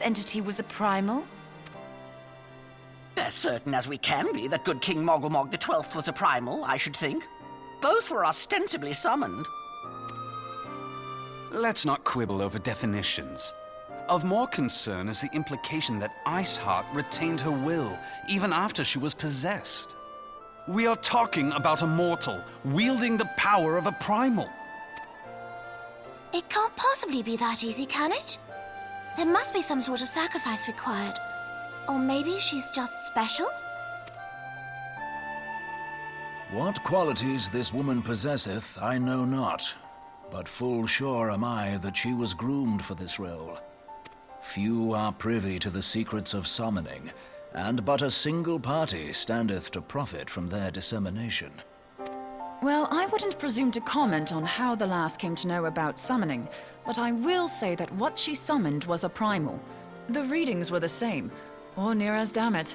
entity was a primal? As certain as we can be that good King Mogglemog the 12th was a primal, I should think. Both were ostensibly summoned. Let's not quibble over definitions. Of more concern is the implication that Iceheart retained her will, even after she was possessed. We are talking about a mortal, wielding the power of a primal. It can't possibly be that easy, can it? There must be some sort of sacrifice required. Or maybe she's just special? What qualities this woman possesseth, I know not. But full sure am I that she was groomed for this role. Few are privy to the secrets of summoning, and but a single party standeth to profit from their dissemination. Well, I wouldn't presume to comment on how the lass came to know about summoning, but I will say that what she summoned was a primal. The readings were the same, or near as damn it.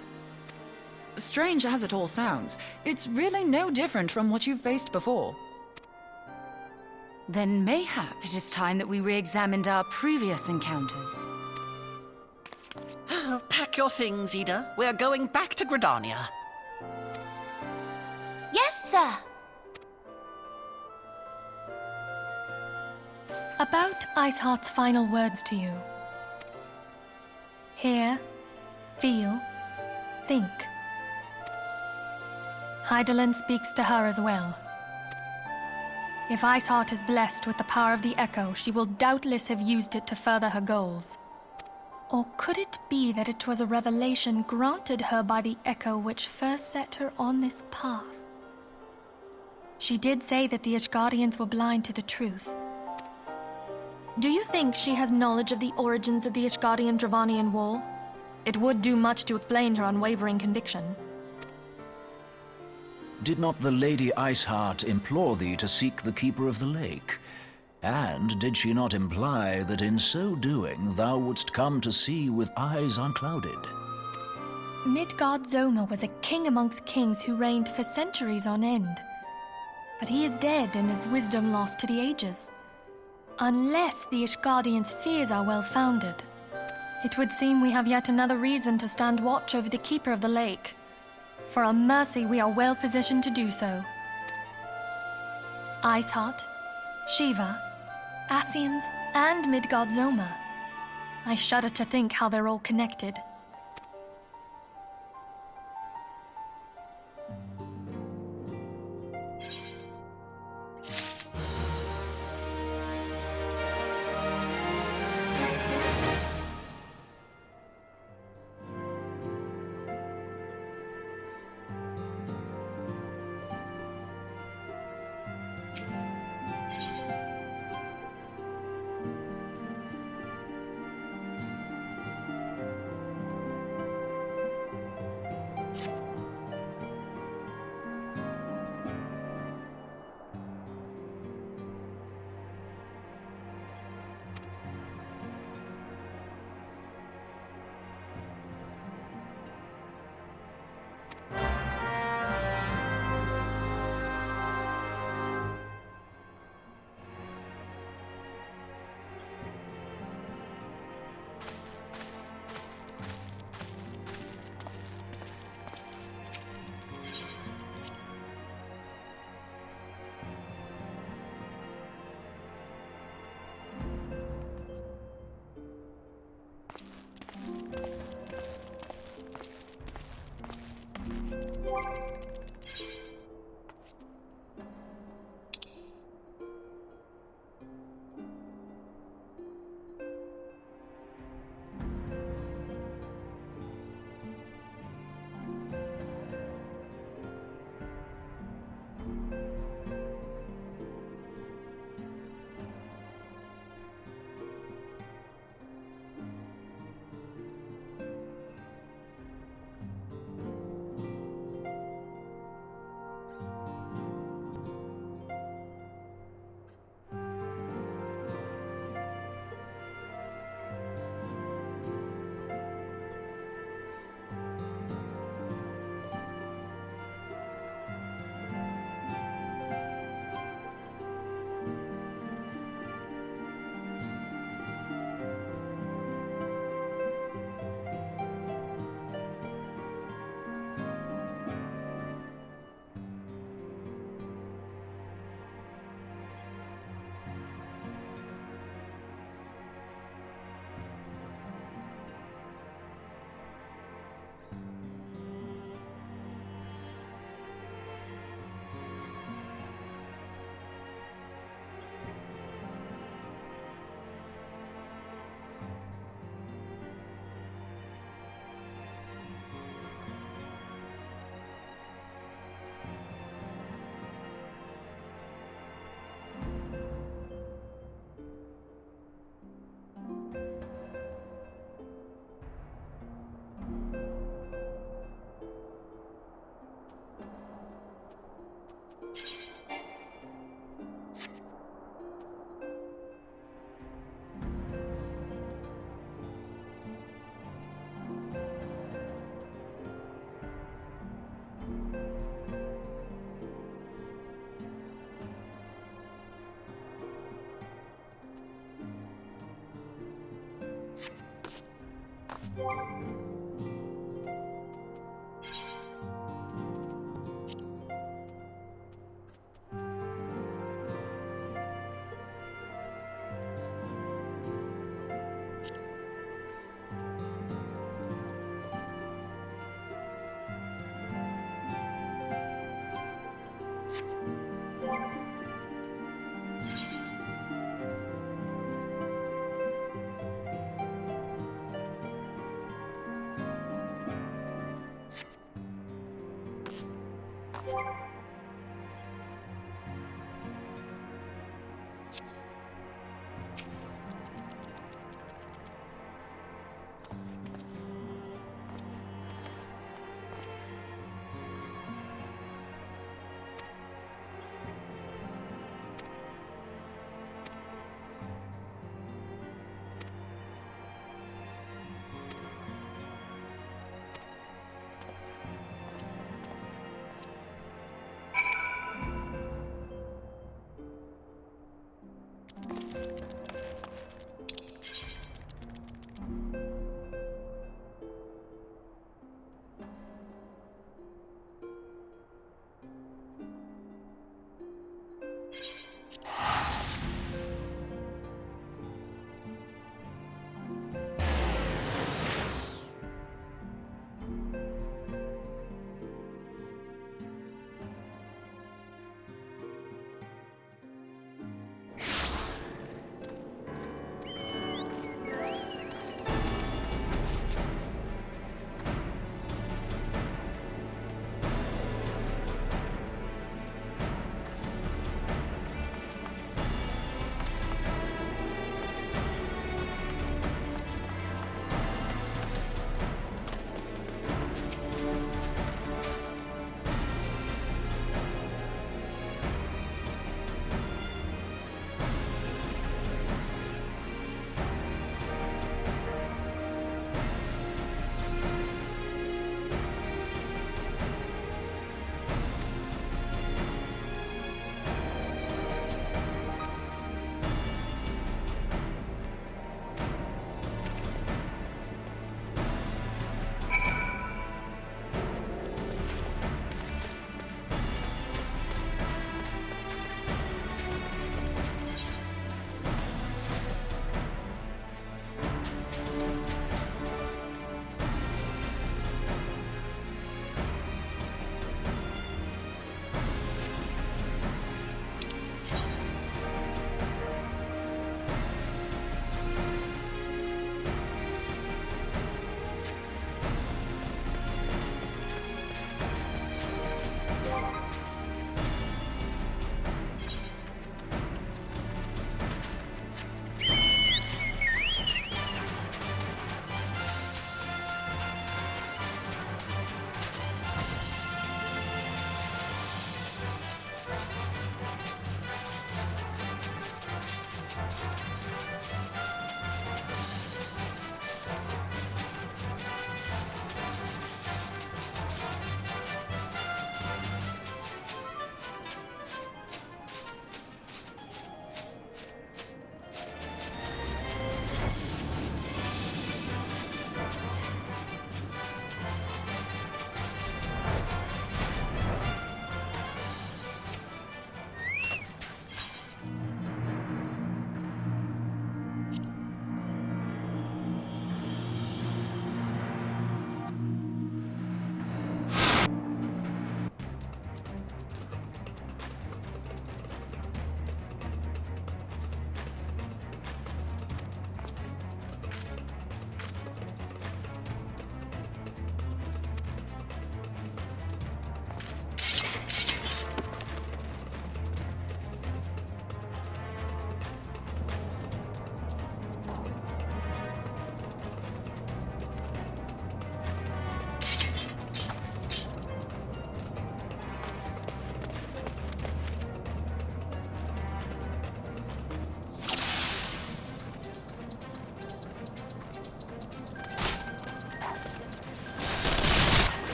Strange as it all sounds, it's really no different from what you've faced before. Then mayhap it is time that we re-examined our previous encounters. Pack your things, Ida. We're going back to Gridania. Yes, sir! About Iceheart's final words to you. Hear, feel, think. Hydaelyn speaks to her as well. If Iceheart is blessed with the power of the Echo, she will doubtless have used it to further her goals. Or could it be that it was a revelation granted her by the Echo which first set her on this path? She did say that the Ishgardians were blind to the truth. Do you think she has knowledge of the origins of the Ishgardian-Dravanian War? It would do much to explain her unwavering conviction. Did not the Lady Iceheart implore thee to seek the Keeper of the Lake? And did she not imply that in so doing thou wouldst come to see with eyes unclouded? Midgard-Zoma was a king amongst kings who reigned for centuries on end. But he is dead and his wisdom lost to the ages. Unless the Ishgardians' fears are well-founded. It would seem we have yet another reason to stand watch over the Keeper of the Lake. For a mercy, we are well positioned to do so. Iceheart, Shiva, Ascians, and Midgard-Zoma. I shudder to think how they're all connected.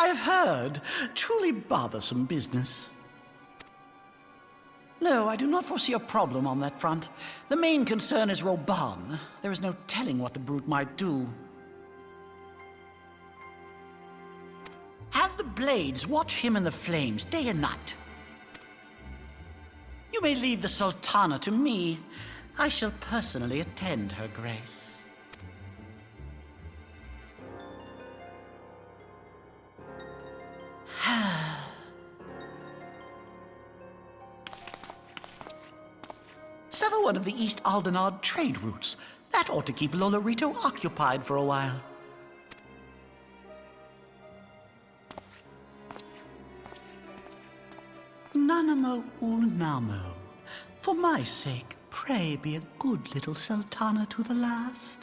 I've heard. Truly bothersome business. No, I do not foresee a problem on that front. The main concern is Roban. There is no telling what the brute might do. Have the blades watch him in the flames day and night. You may leave the Sultana to me. I shall personally attend her grace. Sever one of the East Aldenard trade routes. That ought to keep Lolorito occupied for a while. Nanamo Ulnamo. For my sake, pray be a good little Sultana to the last.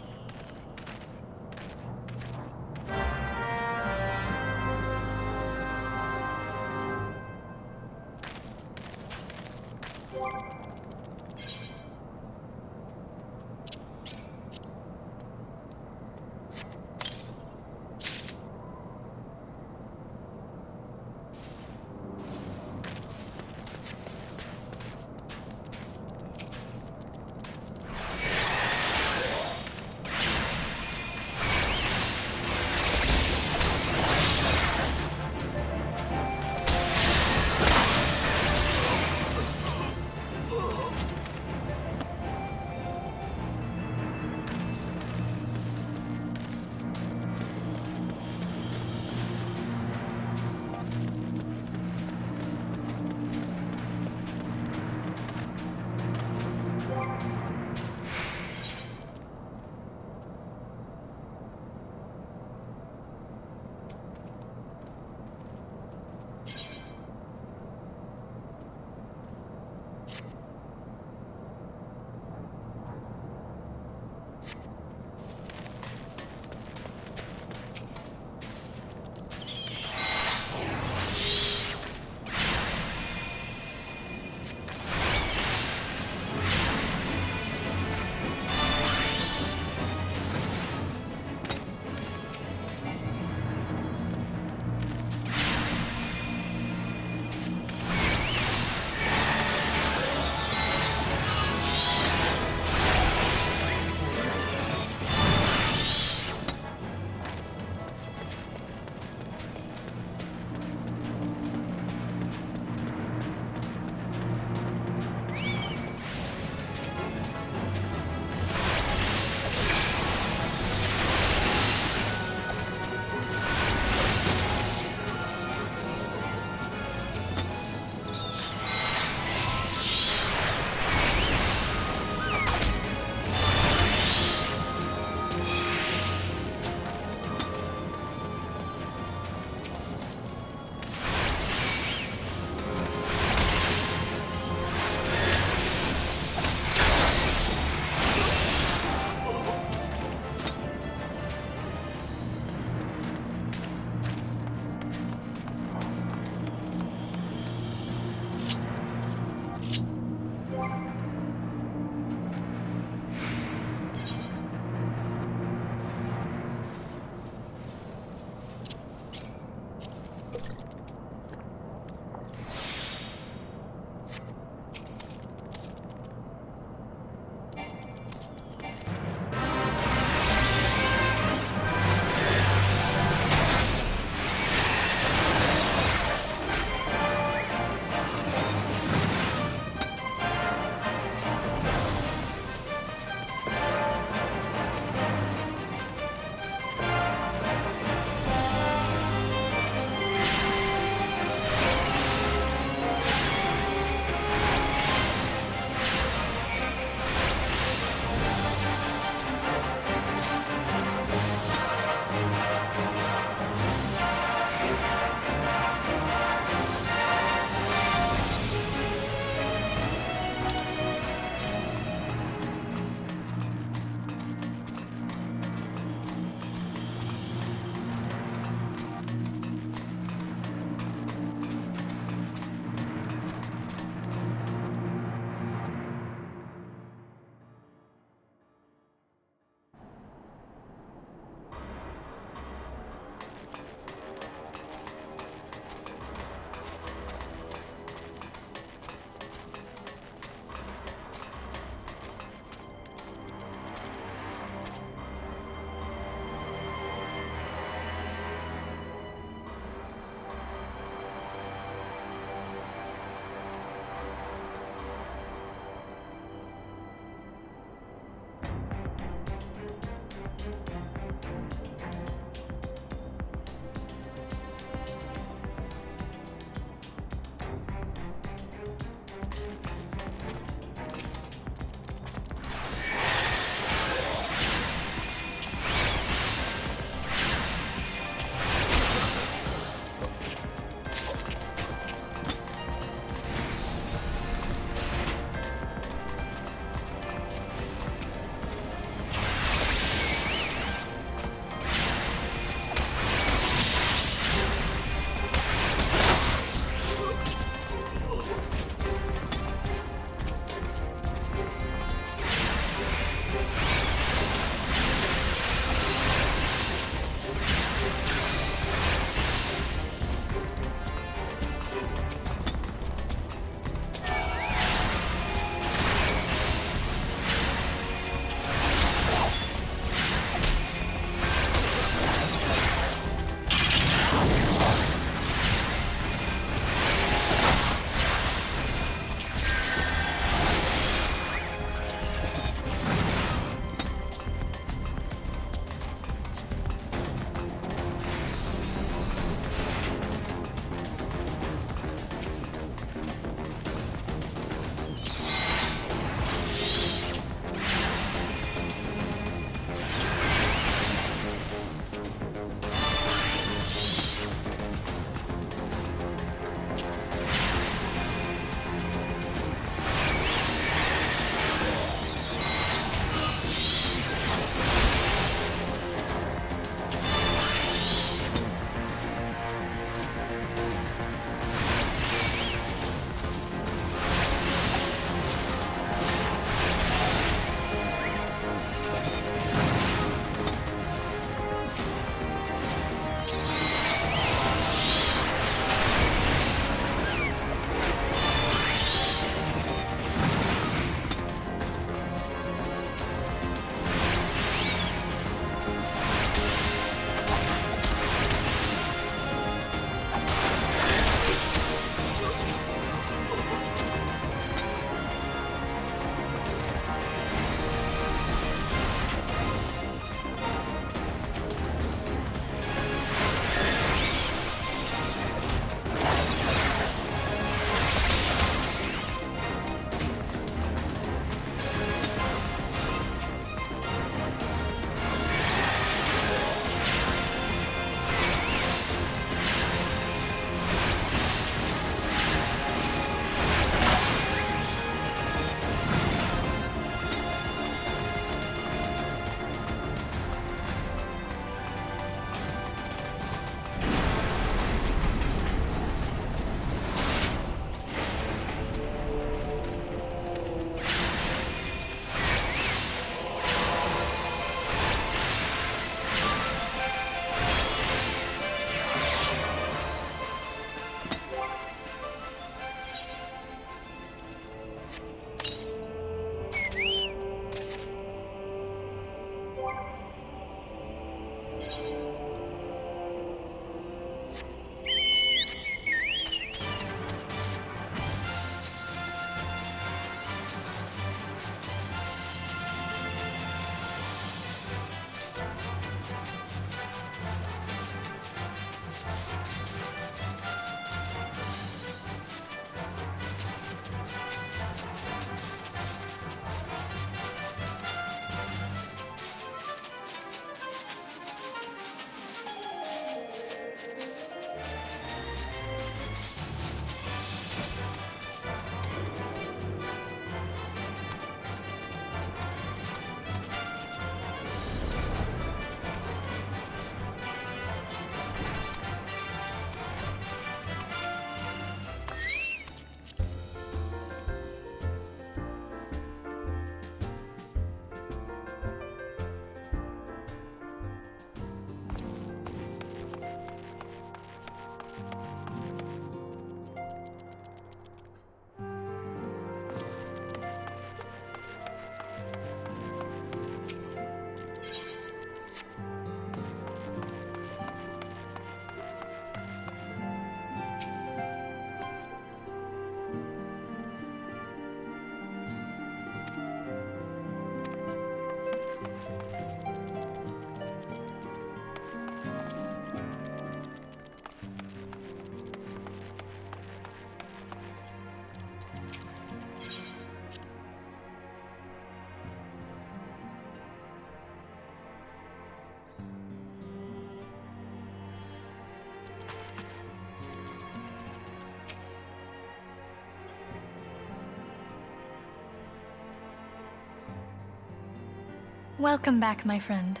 Welcome back, my friend.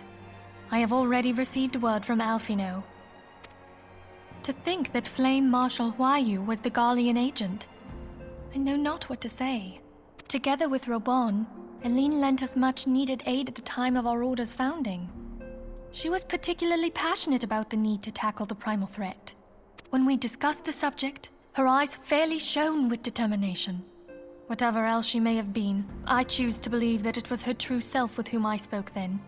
I have already received word from Alphino. To think that Flame Marshal Huayu was the Garlean agent. I know not what to say. Together with Robon, Eileen lent us much-needed aid at the time of our Order's founding. She was particularly passionate about the need to tackle the primal threat. When we discussed the subject, her eyes fairly shone with determination. Whatever else she may have been, I choose to believe that it was her true self with whom I spoke then.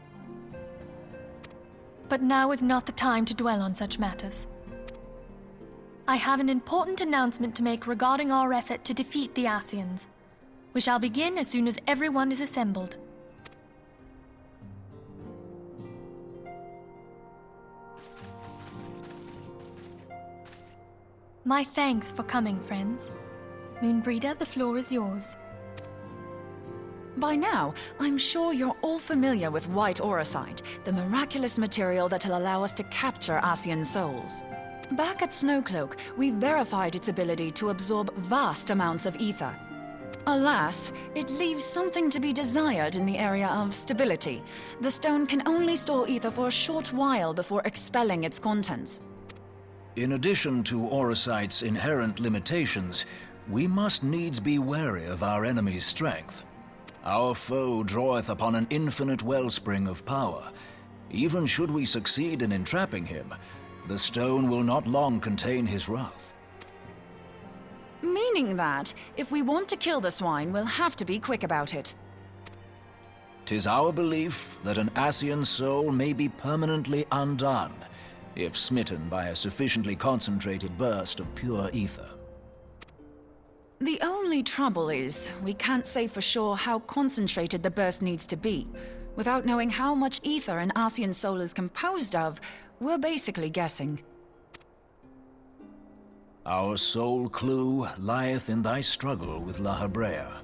But now is not the time to dwell on such matters. I have an important announcement to make regarding our effort to defeat the Ascians. We shall begin as soon as everyone is assembled. My thanks for coming, friends. Moonbreeder, the floor is yours. By now, I'm sure you're all familiar with white auracite, the miraculous material that'll allow us to capture Ascian souls. Back at Snowcloak, we verified its ability to absorb vast amounts of ether. Alas, it leaves something to be desired in the area of stability. The stone can only store ether for a short while before expelling its contents. In addition to auracite's inherent limitations, we must needs be wary of our enemy's strength. Our foe draweth upon an infinite wellspring of power. Even should we succeed in entrapping him, the stone will not long contain his wrath. Meaning that, if we want to kill the swine, we'll have to be quick about it. 'Tis our belief that an Ascian soul may be permanently undone, if smitten by a sufficiently concentrated burst of pure ether. The only trouble is, we can't say for sure how concentrated the burst needs to be. Without knowing how much ether an Ascian soul is composed of, we're basically guessing. Our sole clue lieth in thy struggle with La Hebrea.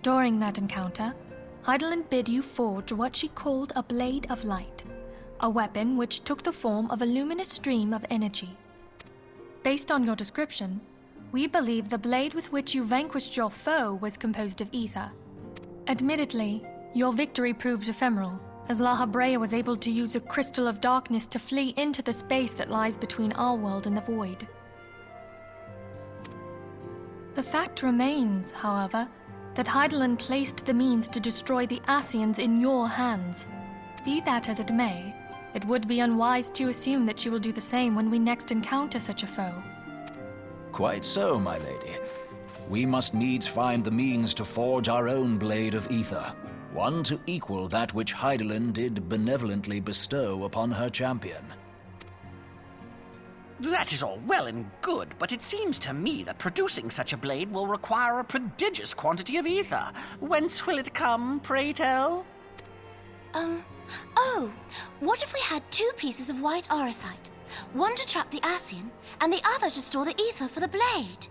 During that encounter, Heidelin bid you forge what she called a Blade of Light, a weapon which took the form of a luminous stream of energy. Based on your description, we believe the blade with which you vanquished your foe was composed of ether. Admittedly, your victory proved ephemeral, as La Hebrea was able to use a crystal of darkness to flee into the space that lies between our world and the void. The fact remains, however, that Heidelin placed the means to destroy the Ascians in your hands. Be that as it may, it would be unwise to assume that she will do the same when we next encounter such a foe. Quite so, my lady. We must needs find the means to forge our own blade of ether, one to equal that which Heidelin did benevolently bestow upon her champion. That is all well and good, but it seems to me that producing such a blade will require a prodigious quantity of ether. Whence will it come, pray tell? Oh, what if we had 2 pieces of white auracite? One to trap the Ascian, and the other to store the ether for the blade.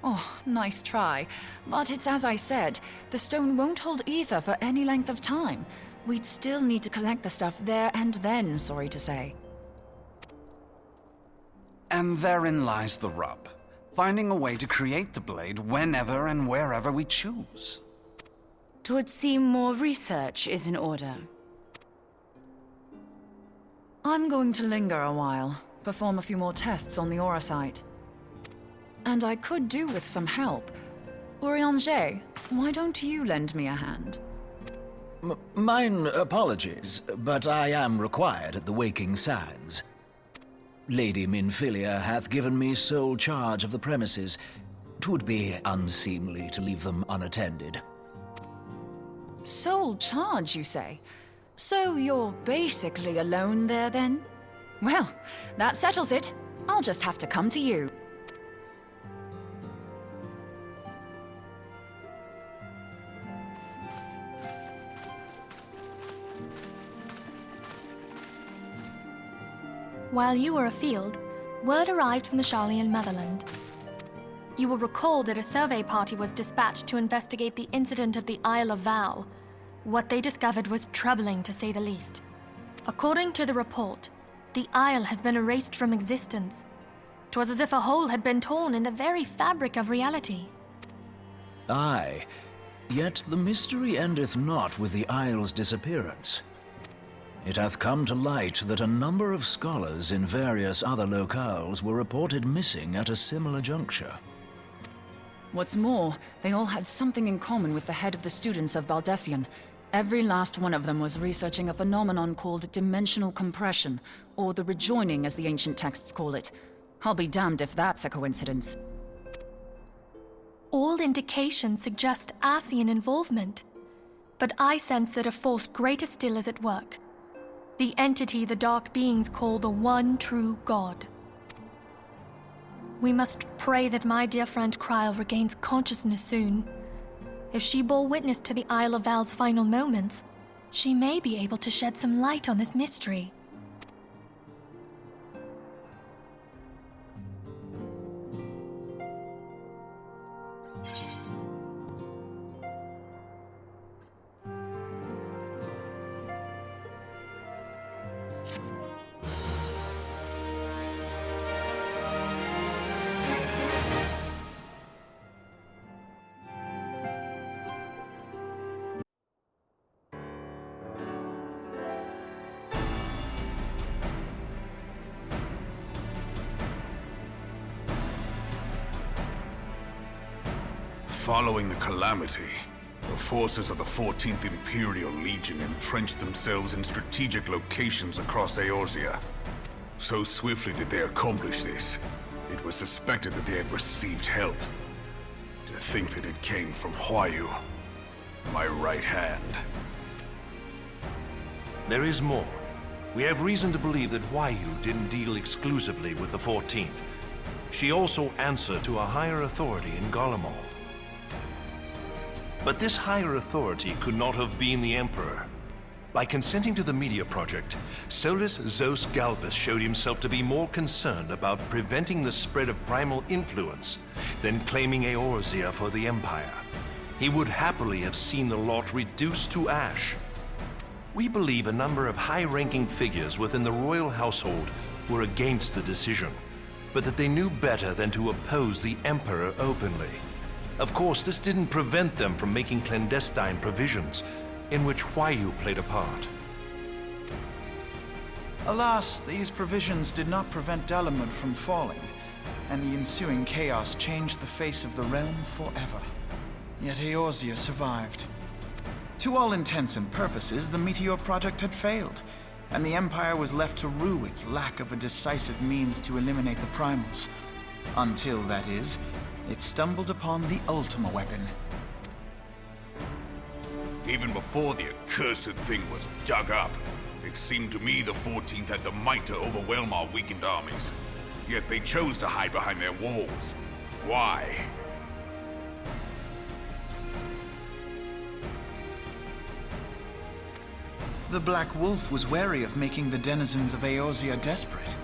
Oh, nice try. But it's as I said, the stone won't hold ether for any length of time. We'd still need to collect the stuff there and then, sorry to say. And therein lies the rub. Finding a way to create the blade whenever and wherever we choose. 'Twould seem more research is in order. I'm going to linger a while, perform a few more tests on the auracite. And I could do with some help. Urianger, why don't you lend me a hand? Mine apologies, but I am required at the Waking Sands. Lady Minfilia hath given me sole charge of the premises. 'Twould be unseemly to leave them unattended. Sole charge, you say? So you're basically alone there, then? Well, that settles it. I'll just have to come to you. While you were afield, word arrived from the Sharlayan motherland. You will recall that a survey party was dispatched to investigate the incident at the Isle of Val. What they discovered was troubling, to say the least. According to the report, the Isle has been erased from existence. 'Twas as if a hole had been torn in the very fabric of reality. Aye. Yet the mystery endeth not with the Isle's disappearance. It hath come to light that a number of scholars in various other locales were reported missing at a similar juncture. What's more, they all had something in common with the head of the students of Baldessian. Every last one of them was researching a phenomenon called dimensional compression, or the rejoining as the ancient texts call it. I'll be damned if that's a coincidence. All indications suggest Ascian involvement, but I sense that a force greater still is at work. The entity the Dark Beings call the One True God. We must pray that my dear friend Kryl regains consciousness soon. If she bore witness to the Isle of Val's final moments, she may be able to shed some light on this mystery. Following the calamity, the forces of the 14th Imperial Legion entrenched themselves in strategic locations across Eorzea. So swiftly did they accomplish this, it was suspected that they had received help. To think that it came from Huayu, my right hand. There is more. We have reason to believe that Huayu didn't deal exclusively with the 14th. She also answered to a higher authority in Garlemald. But this higher authority could not have been the Emperor. By consenting to the Media Project, Solus Zos Galvus showed himself to be more concerned about preventing the spread of primal influence than claiming Eorzea for the Empire. He would happily have seen the lot reduced to ash. We believe a number of high-ranking figures within the royal household were against the decision, but that they knew better than to oppose the Emperor openly. Of course, this didn't prevent them from making clandestine provisions, in which Huayu played a part. Alas, these provisions did not prevent Dalamud from falling, and the ensuing chaos changed the face of the realm forever. Yet Eorzea survived. To all intents and purposes, the Meteor Project had failed, and the Empire was left to rue its lack of a decisive means to eliminate the primals. Until, that is, it stumbled upon the Ultima weapon. Even before the accursed thing was dug up, it seemed to me the 14th had the might to overwhelm our weakened armies. Yet they chose to hide behind their walls. Why? The Black Wolf was wary of making the denizens of Eorzea desperate,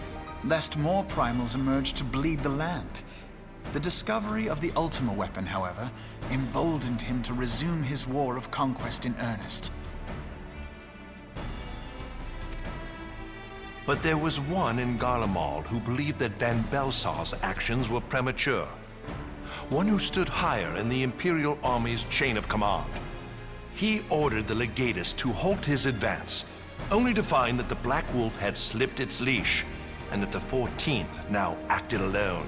lest more primals emerge to bleed the land. The discovery of the Ultima weapon, however, emboldened him to resume his war of conquest in earnest. But there was one in Garlemald who believed that Van Belsar's actions were premature. One who stood higher in the Imperial Army's chain of command. He ordered the Legatus to halt his advance, only to find that the Black Wolf had slipped its leash, and that the 14th now acted alone.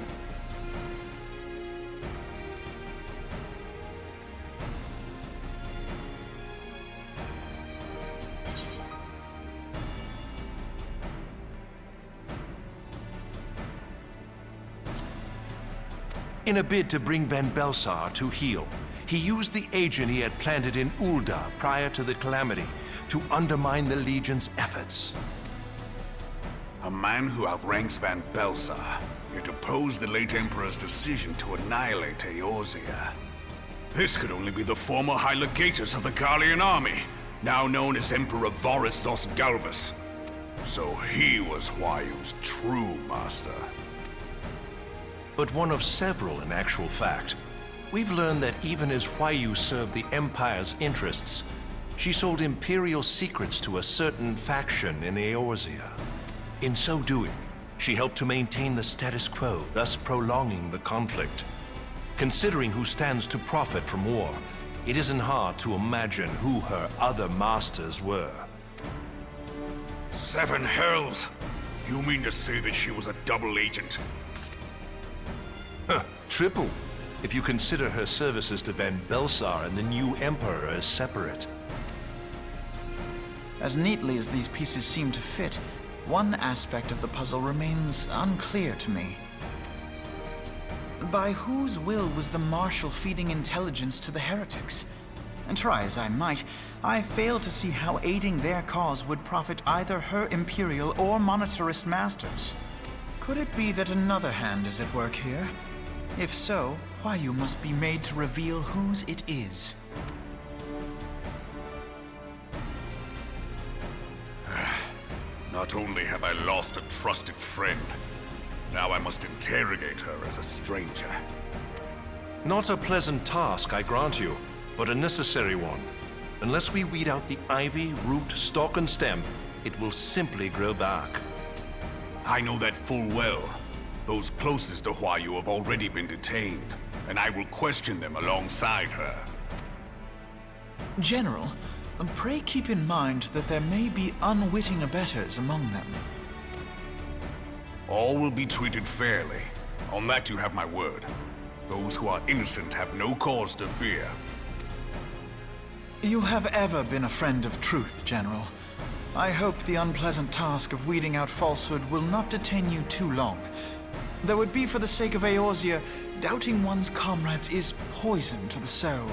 In a bid to bring Van Belsar to heel, he used the agent he had planted in Ul'dah prior to the calamity to undermine the Legion's efforts. A man who outranks Van Belsar, yet opposed the late Emperor's decision to annihilate Eorzea. This could only be the former High Legatus of the Garlean army, now known as Emperor Voris Zos Galvus. So he was Huayu's true master. But one of several in actual fact. We've learned that even as Huayu served the Empire's interests, she sold Imperial secrets to a certain faction in Eorzea. In so doing, she helped to maintain the status quo, thus prolonging the conflict. Considering who stands to profit from war, it isn't hard to imagine who her other masters were. 7 hells! You mean to say that she was a double agent? Triple, if you consider her services to Van Belsar and the new Emperor as separate. As neatly as these pieces seem to fit, one aspect of the puzzle remains unclear to me. By whose will was the Marshal feeding intelligence to the heretics? And try as I might, I fail to see how aiding their cause would profit either her Imperial or Monetarist masters. Could it be that another hand is at work here? If so, Huayu must be made to reveal whose it is. Not only have I lost a trusted friend, now I must interrogate her as a stranger. Not a pleasant task, I grant you, but a necessary one. Unless we weed out the ivy, root, stalk, and stem, it will simply grow back. I know that full well. Those closest to Huayu have already been detained, and I will question them alongside her. General, pray keep in mind that there may be unwitting abettors among them. All will be treated fairly. On that you have my word. Those who are innocent have no cause to fear. You have ever been a friend of truth, General. I hope the unpleasant task of weeding out falsehood will not detain you too long. Though it be for the sake of Eorzea, doubting one's comrades is poison to the soul.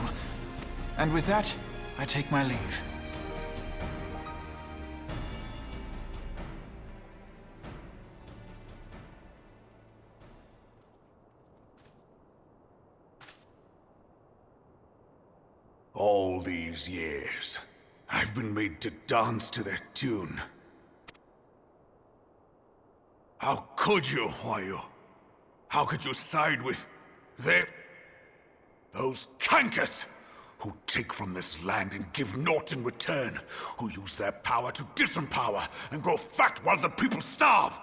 And with that, I take my leave. All these years, I've been made to dance to their tune. How could you, Huayu? How could you side with those cankers who take from this land and give naught in return, who use their power to disempower and grow fat while the people starve?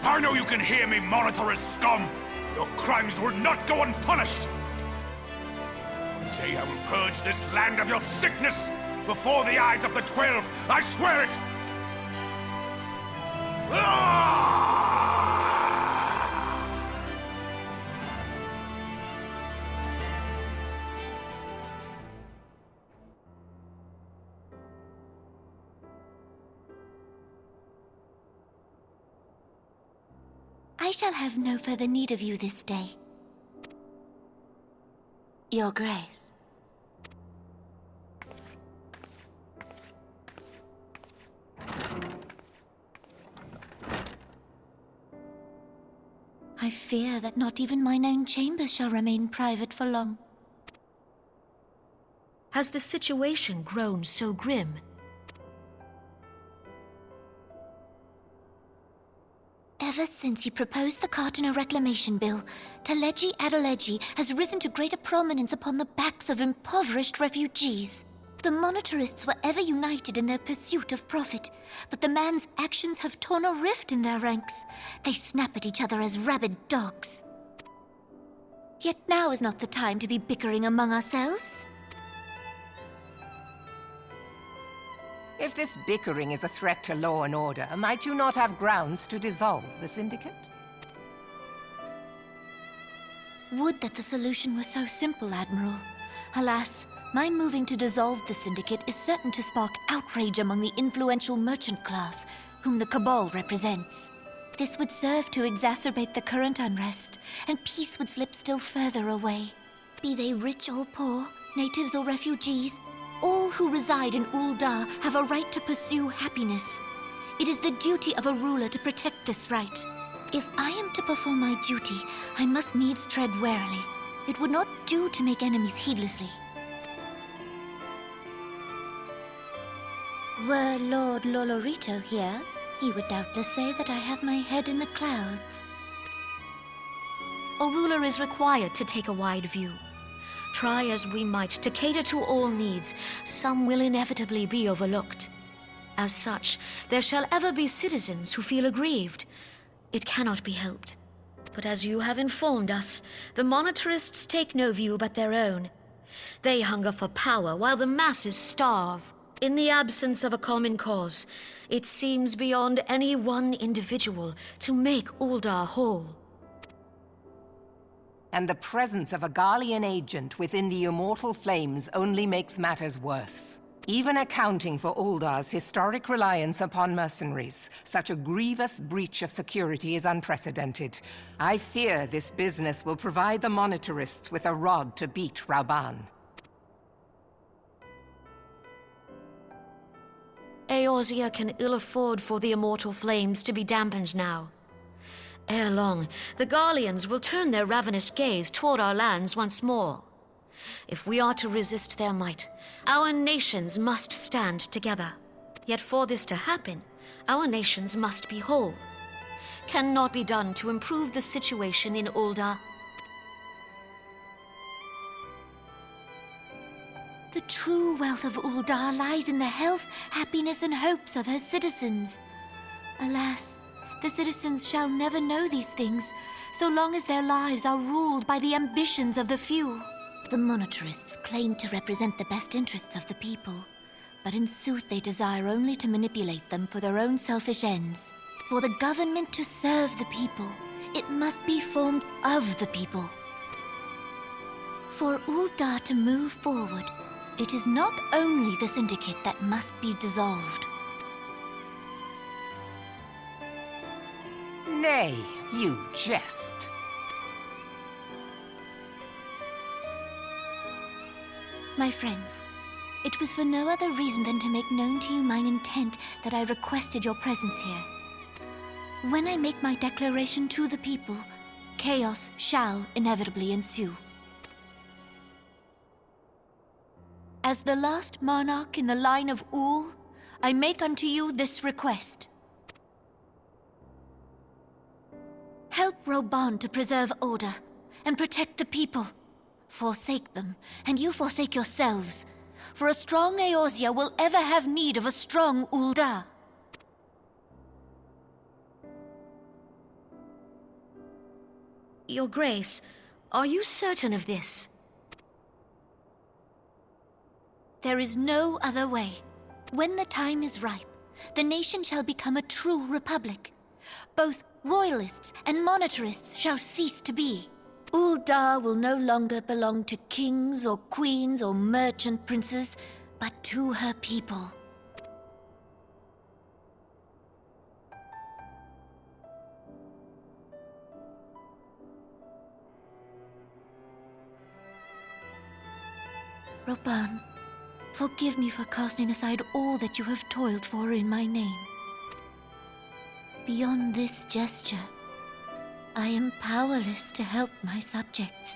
I know you can hear me, monetarist scum! Your crimes will not go unpunished! One day I will purge this land of your sickness before the eyes of the 12, I swear it! I shall have no further need of you this day. Your Grace. I fear that not even mine own chambers shall remain private for long. Has the situation grown so grim? Ever since he proposed the Cartiner Reclamation Bill, Teleji Adeleji has risen to greater prominence upon the backs of impoverished refugees. The monetarists were ever united in their pursuit of profit, but the man's actions have torn a rift in their ranks. They snap at each other as rabid dogs. Yet now is not the time to be bickering among ourselves. If this bickering is a threat to law and order, might you not have grounds to dissolve the Syndicate? Would that the solution were so simple, Admiral. Alas, my moving to dissolve the Syndicate is certain to spark outrage among the influential merchant class, whom the Cabal represents. This would serve to exacerbate the current unrest, and peace would slip still further away. Be they rich or poor, natives or refugees, all who reside in Ul'dah have a right to pursue happiness. It is the duty of a ruler to protect this right. If I am to perform my duty, I must needs tread warily. It would not do to make enemies heedlessly. Were Lord Lolorito here, he would doubtless say that I have my head in the clouds. A ruler is required to take a wide view. Try as we might to cater to all needs, some will inevitably be overlooked. As such, there shall ever be citizens who feel aggrieved. It cannot be helped. But as you have informed us, the monetarists take no view but their own. They hunger for power while the masses starve. In the absence of a common cause, it seems beyond any one individual to make Uldar whole. And the presence of a Garlean agent within the immortal flames only makes matters worse. Even accounting for Uldar's historic reliance upon mercenaries, such a grievous breach of security is unprecedented. I fear this business will provide the monetarists with a rod to beat Rauban. Eorzea can ill afford for the immortal flames to be dampened now. Ere long, the Garleans will turn their ravenous gaze toward our lands once more. If we are to resist their might, our nations must stand together. Yet for this to happen, our nations must be whole. Cannot be done to improve the situation in Uldar. The true wealth of Uldar lies in the health, happiness, and hopes of her citizens. Alas, the citizens shall never know these things, so long as their lives are ruled by the ambitions of the few. The monetarists claim to represent the best interests of the people, but in sooth they desire only to manipulate them for their own selfish ends. For the government to serve the people, it must be formed of the people. For Uldar to move forward, it is not only the Syndicate that must be dissolved. Nay, you jest. My friends, it was for no other reason than to make known to you mine intent that I requested your presence here. When I make my declaration to the people, chaos shall inevitably ensue. As the last monarch in the line of Ul, I make unto you this request. Help Rauban to preserve order and protect the people. Forsake them, and you forsake yourselves. For a strong Eorzea will ever have need of a strong Uldar. Your Grace, are you certain of this? There is no other way. When the time is ripe, the nation shall become a true republic. Both royalists and monetarists shall cease to be. Uldar will no longer belong to kings or queens or merchant princes, but to her people. Rauban, forgive me for casting aside all that you have toiled for in my name. Beyond this gesture, I am powerless to help my subjects.